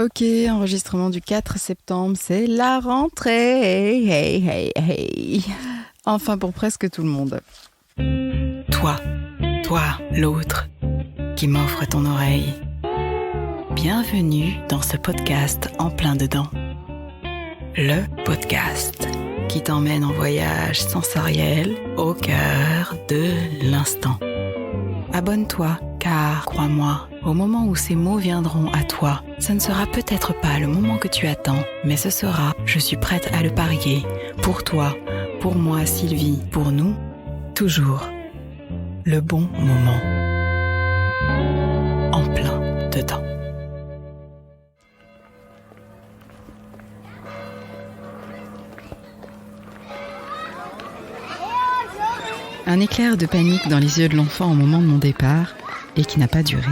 Ok, enregistrement du 4 septembre, c'est la rentrée. Hey. Enfin pour presque tout le monde. Toi, l'autre, qui m'offre ton oreille. Bienvenue dans ce podcast en plein dedans. Le podcast qui t'emmène en voyage sensoriel au cœur de l'instant. Abonne-toi, car, crois-moi, au moment où ces mots viendront à toi, ce ne sera peut-être pas le moment que tu attends, mais ce sera, je suis prête à le parier, pour toi, pour moi, Sylvie, pour nous, toujours, le bon moment. En plein dedans. Un éclair de panique dans les yeux de l'enfant au moment de mon départ, et qui n'a pas duré.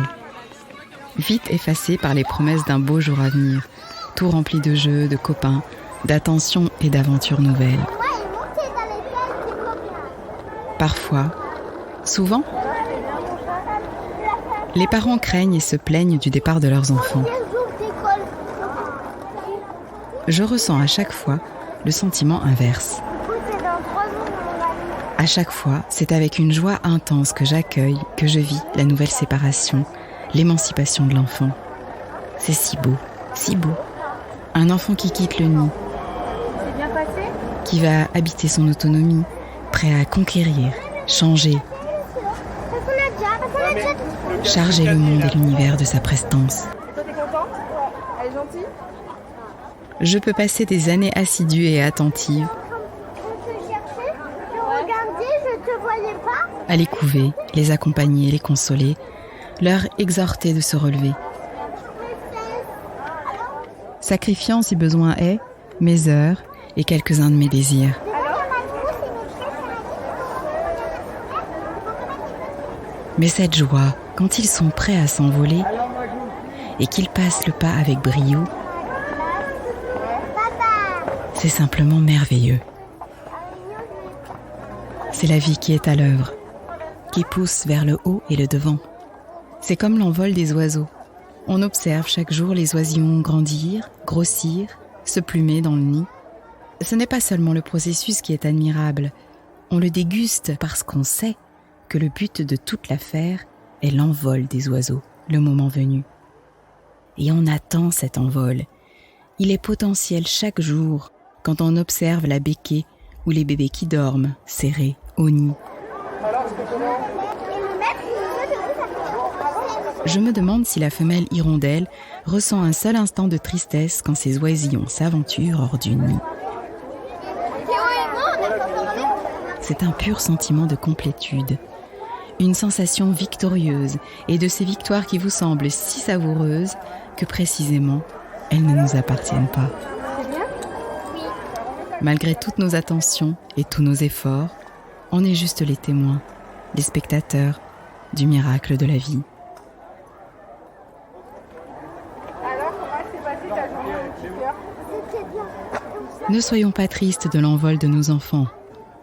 Vite effacé par les promesses d'un beau jour à venir, tout rempli de jeux, de copains, d'attentions et d'aventures nouvelles. Parfois, souvent, les parents craignent et se plaignent du départ de leurs enfants. Je ressens à chaque fois le sentiment inverse. À chaque fois, c'est avec une joie intense que j'accueille, que je vis la nouvelle séparation, l'émancipation de l'enfant. C'est si beau, si beau. Un enfant qui quitte le nid, qui va habiter son autonomie, prêt à conquérir, changer, charger le monde et l'univers de sa prestance. Toi, t'es contente? Elle est gentille? Je peux passer des années assidues et attentives à les couver, les accompagner, les consoler, leur exhorter de se relever. Sacrifiant, si besoin est, mes heures et quelques-uns de mes désirs. Mais cette joie, quand ils sont prêts à s'envoler et qu'ils passent le pas avec brio, c'est simplement merveilleux. C'est la vie qui est à l'œuvre, qui pousse vers le haut et le devant. C'est comme l'envol des oiseaux. On observe chaque jour les oisillons grandir, grossir, se plumer dans le nid. Ce n'est pas seulement le processus qui est admirable. On le déguste parce qu'on sait que le but de toute l'affaire est l'envol des oiseaux, le moment venu. Et on attend cet envol. Il est potentiel chaque jour quand on observe la béquée ou les bébés qui dorment, serrés, au nid. Je me demande si la femelle hirondelle ressent un seul instant de tristesse quand ses oisillons s'aventurent hors du nid. C'est un pur sentiment de complétude, une sensation victorieuse, et de ces victoires qui vous semblent si savoureuses que précisément, elles ne nous appartiennent pas. Malgré toutes nos attentions et tous nos efforts, on est juste les témoins, les spectateurs du miracle de la vie. Alors, comment s'est passée ta journée de petit cœur? Ne soyons pas tristes de l'envol de nos enfants.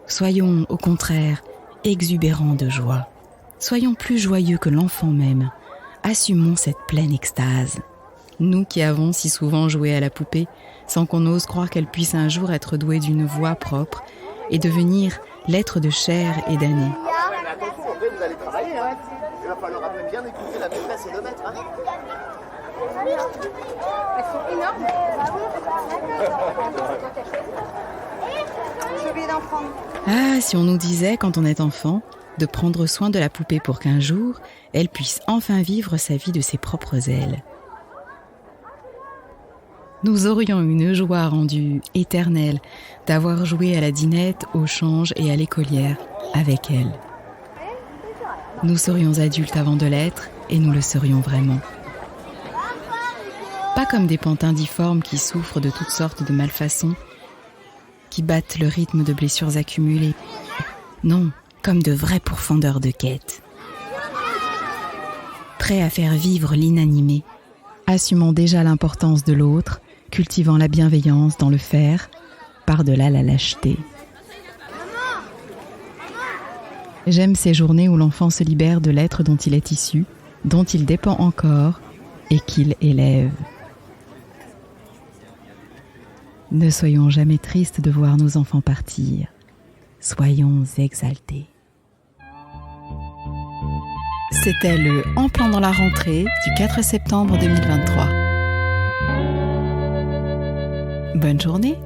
Soyons, au contraire, exubérants de joie. Soyons plus joyeux que l'enfant même. Assumons cette pleine extase. Nous qui avons si souvent joué à la poupée, sans qu'on ose croire qu'elle puisse un jour être douée d'une voix propre et devenir l'être de chair et d'année. Mais attention, après vous allez travailler, hein. Il va falloir bien écouter la maîtresse et le maître, hein. Elles sont énormes. J'ai oublié d'en prendre. Ah, si on nous disait, quand on est enfant, de prendre soin de la poupée pour qu'un jour, elle puisse enfin vivre sa vie de ses propres ailes. Nous aurions une joie rendue éternelle d'avoir joué à la dinette, au change et à l'écolière avec elle. Nous serions adultes avant de l'être et nous le serions vraiment. Pas comme des pantins difformes qui souffrent de toutes sortes de malfaçons, qui battent le rythme de blessures accumulées. Non, comme de vrais pourfendeurs de quête. Prêts à faire vivre l'inanimé, assumant déjà l'importance de l'autre, cultivant la bienveillance dans le faire, par-delà la lâcheté. J'aime ces journées où l'enfant se libère de l'être dont il est issu, dont il dépend encore et qu'il élève. Ne soyons jamais tristes de voir nos enfants partir. Soyons exaltés. C'était le En plan dans la rentrée du 4 septembre 2023. Bonne journée!